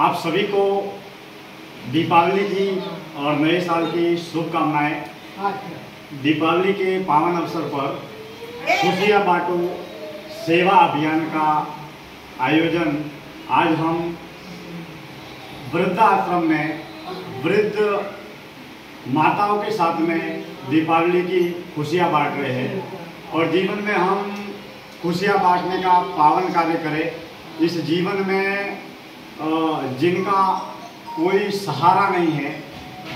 आप सभी को दीपावली की और नए साल की शुभकामनाएं। दीपावली के पावन अवसर पर खुशियाँ बांटो सेवा अभियान का आयोजन आज हम वृद्धाश्रम में वृद्ध माताओं के साथ में दीपावली की खुशियाँ बांट रहे हैं और जीवन में हम खुशियाँ बांटने का पावन कार्य करें। इस जीवन में जिनका कोई सहारा नहीं है,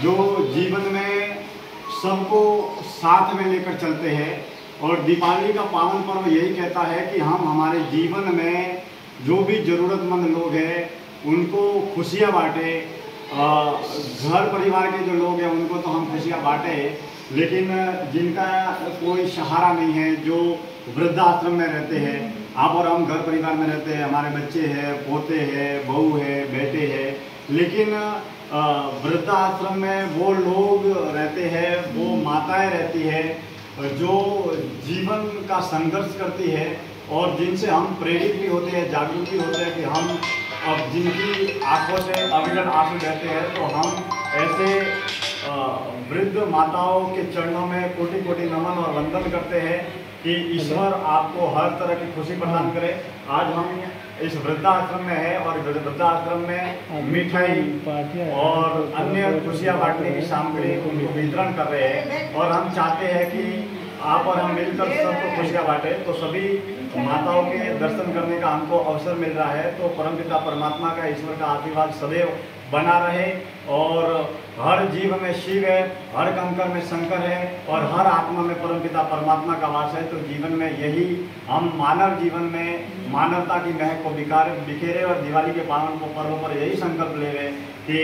जो जीवन में सबको साथ में लेकर चलते हैं, और दीपावली का पावन पर्व यही कहता है कि हम हमारे जीवन में जो भी ज़रूरतमंद लोग हैं उनको खुशियाँ बांटें। घर परिवार के जो लोग हैं उनको तो हम खुशियाँ बांटें, लेकिन जिनका कोई सहारा नहीं है, जो वृद्धाश्रम में रहते हैं, आप और हम घर परिवार में रहते हैं, हमारे बच्चे हैं, पोते हैं, बहू है, बेटे हैं, लेकिन वृद्धाश्रम में वो लोग रहते हैं, वो माताएं रहती है जो जीवन का संघर्ष करती है और जिनसे हम प्रेरित भी होते हैं, जागरूक भी होते हैं कि हम अब जिनकी आंखों से अविरल आंसू बहते हैं, तो हम ऐसे वृद्ध माताओं के चरणों में कोटि कोटि नमन और वंदन करते हैं कि ईश्वर आपको हर तरह की खुशी प्रदान करे। आज हम इस वृद्धाश्रम में है और वृद्धाश्रम में मिठाई और अन्य खुशियाँ बांटने की सामग्री वितरण कर रहे हैं और हम चाहते हैं कि आप और हम मिलकर सबको खुशियाँ बांटे। तो सभी माताओं के दर्शन करने का हमको अवसर मिल रहा है, तो परमपिता परमात्मा का, ईश्वर का आशीर्वाद सदैव बना रहे और हर जीव में शिव है, हर कंकर में शंकर है और हर आत्मा में परमपिता परमात्मा का वास है। तो जीवन में यही हम मानव जीवन में मानवता की महक को बिखेरे और दिवाली के पावन पर्व पर यही संकल्प ले रहे कि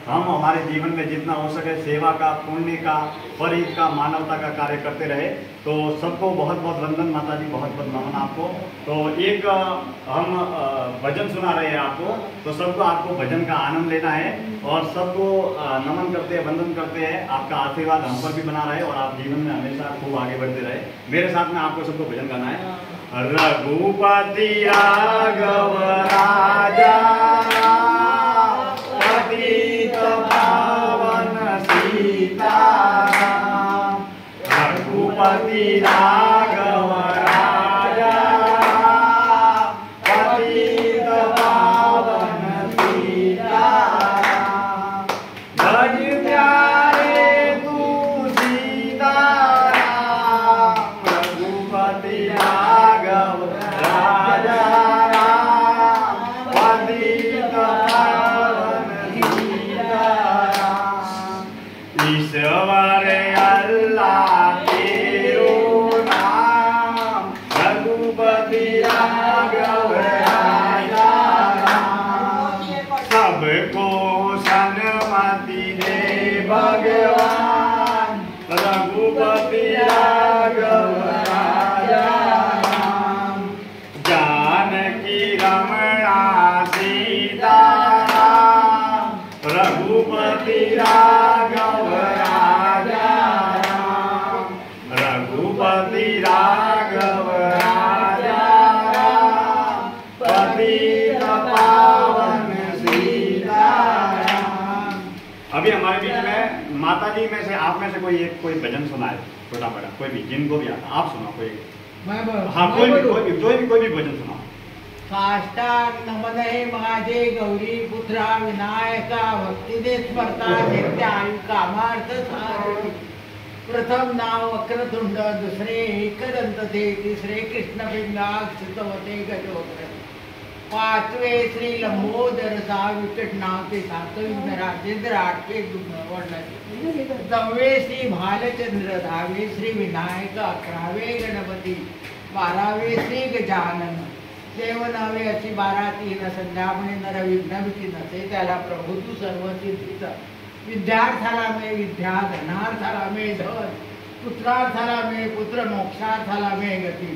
हम हमारे जीवन में जितना हो सके सेवा का, पुण्य का, परहित का, मानवता का कार्य करते रहे। तो सबको बहुत बहुत वंदन माता जी, बहुत बहुत नमन आपको। तो एक हम भजन सुना रहे हैं आपको, तो सबको आपको भजन का आनंद लेना है और सबको नमन करते हैं, वंदन करते हैं। आपका आशीर्वाद हम पर भी बना रहे और आप जीवन में हमेशा खूब आगे बढ़ते रहे। मेरे साथ में आपको सबको भजन गाना है। रघुपति राघव राजा पतित पावन सीताराम, रघुपति राघव राजा पतित पावन सीताराम, भज प्यारे तू सीताराम, रघुपति राघव राजा पतित पावन सीताराम, ईश्वर अल्लाह तेरो नाम, रघुपति राघव राजा राम, सबको सन्मति दे भगवान, रघुपति राघव राजा राम, जानकी रमणा सीताराम, रघुपति राघव राजा राम, रघुपति राघव राजा राम, पतित पावन सीताराम। अभी हमारे बीच में माता जी में से, आप में से कोई भजन सुनाए, छोटा बड़ा कोई भी, जिनको भी आता आप सुनाओ कोई। हाँ, कोई भी भजन सुनाओ। साष्टांग नमन हे माझे गौरी पुत्रा विनायका, भक्तीने स्मरता नित्य आयु कामार्थ साधे, प्रथम नाव वक्रतुंड, दुसरे एकदंत ते, तिसरे कृष्ण पिंगाक चतुर्थे गजोदर, पाचवे श्री लंबोदर, विकट नाव ते, सातविघ्न राजेंद्र, आठवे दुर्ग वर्णन, नववे श्री भालचंद्र, दहावे श्री विनायक, अकरावे गणपती, बारावे श्री गजानन, देवनावे अशी 12 तीन संध्यापणे नर विघ्न भीती नसे, त्याला प्रभू तू सर्व सिद्धीचा, विद्यार्थाला मे विद्या, धनार्थाला मे धन, पुत्रार्थाला मे पुत्र, मोक्षार्थाला मे गती,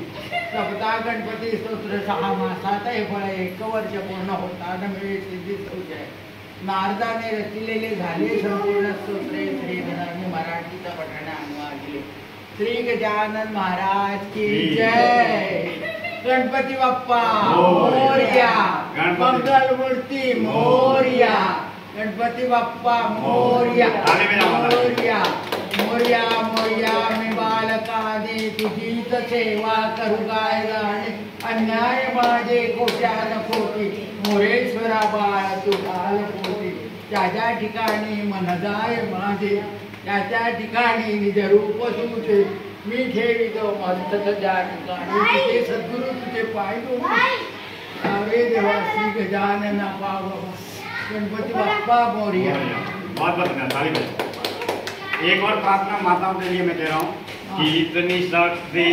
सप्ता गणपती स्तोत्र 6 मासात हे फळ 1 वर्ष पूर्ण होता नवे सिद्धी संजय, नारदाने रचिलेले झाले संपूर्ण स्तोत्रे, श्रीधराने मराठीचा पठाणे अनुवादिले। श्री गजानन महाराज की जय। गणपति बाप्पा मोरया, मंगल मूर्ति मोरया। गणपती बाप्पा मोरया ताली बजावा. मोरया मोरया मोरया मी बालका दे तुझीच सेवा करू काय गाणे अन्याय माझे कोट्यान कोटी मोरेश्वरा बाळ तुझाल पोटी ज्या ठिकाणी मन जाय माझे त्या ठिकाणी निज रूप तुझे मी ठेवितो मस्तक ज्या ठिकाणी तिथे सद्गुरु तुझे पाय अरे देवा श्री गजानन पाववा गणपति बाप्पा मोरया. बहुत बहुत धन्यवाद. ताली बजाओ. एक और प्रार्थना माताओं के लिए मैं कह रहा हूँ कि इतनी शक्ति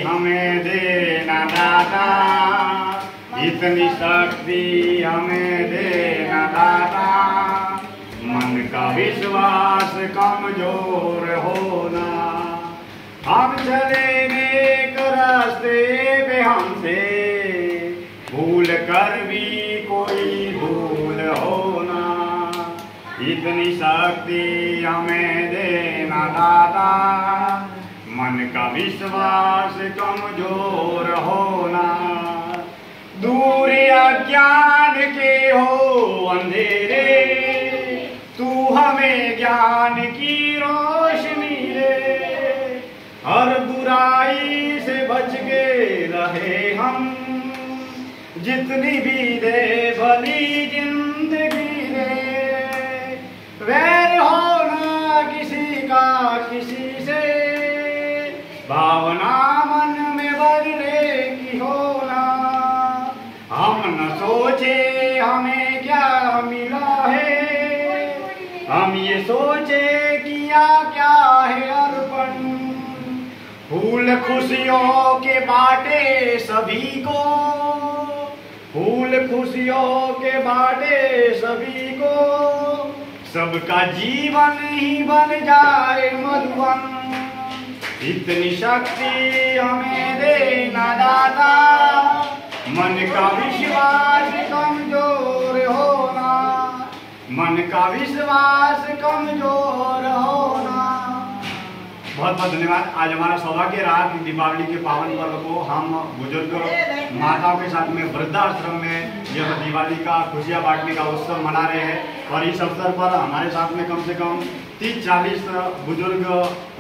हमें देना दाता, इतनी शक्ति हमें देना दाता, मन का विश्वास कमजोर होना, हम चले नेक रास्ते पे हमसे भूल कर भी कोई भूल होना, इतनी शक्ति हमें देना दाता, मन का विश्वास कमजोर होना, दूर अज्ञान के हो अंधेरे, तू हमें ज्ञान की रोशनी दे, हर बुराई से बच के रहे हम, जितनी भी दे भली जिंदगी दे, वैर होना किसी का किसी से, भावना मन में बदले की होना, हम न सोचे हमें क्या मिला है, हम ये सोचे किया क्या है अर्पण, फूल खुशियों के बाटे सभी को, फूल खुशियों के बाटे सभी को, सबका जीवन ही बन जाए मधुबन, इतनी शक्ति हमें देना दाता, मन का विश्वास कमजोर होना, मन का विश्वास कमजोर होना. बहुत बहुत धन्यवाद. आज हमारा सौभाग्य रहा कि दीपावली के पावन पर्व को हम बुजुर्ग माताओं के साथ में वृद्धाश्रम में यह दिवाली का खुशियाँ बांटने का उत्सव मना रहे हैं. और इस अवसर पर हमारे साथ में कम से कम 30-40 बुजुर्ग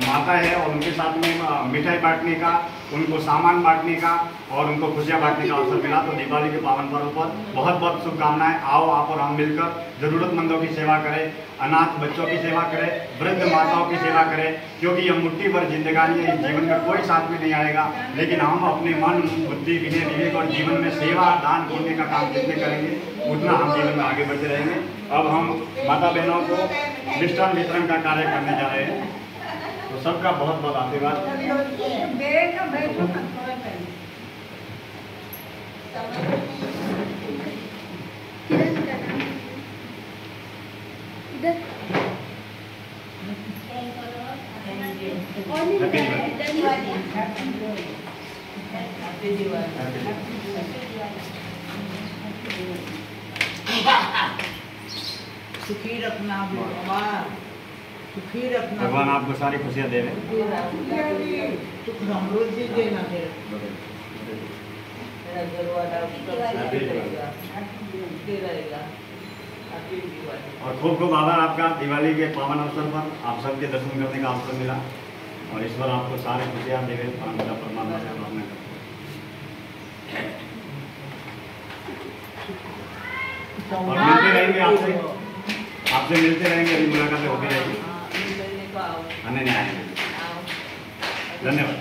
माता है और उनके साथ में मिठाई बांटने का, उनको सामान बांटने का और उनको खुशियाँ बांटने का अवसर मिला. तो दीपावली के पावन पर्व पर बहुत बहुत शुभकामनाएं. आओ आप और हम मिलकर जरूरतमंदों की सेवा करें, अनाथ बच्चों की सेवा करें, वृद्ध माताओं की सेवा करें, क्योंकि यह मुट्ठी भर जिंदगानी है. इस जीवन में कोई साथ में नहीं आएगा, लेकिन हम अपने मन बुद्धि विनय विवेक और जीवन में सेवा दान पुण्य का काम जितने करेंगे उतना हम जीवन में आगे बढ़ते रहेंगे. अब हम माता बहनों को मिष्ठान वितरण का कार्य करने जा रहे हैं. तो सबका बहुत बहुत आशीर्वाद. सुखी रखना भगवान, सुखी रखना भगवान आपको सारी खुशियाँ दे रहे हैं. सुख समृद्धि देना है. और खूब खूब आभार आपका. दिवाली के पावन अवसर पर आप सबके दर्शन करने का अवसर मिला और ईश्वर आपको सारी खुशियाँ दे रहे. परमात्मा से प्रार्थना करते और मिलते रहेंगे आपसे मिलते रहेंगे. अभी मुलाकातें होती रहेगी. आने नहीं आएंगे. धन्यवाद.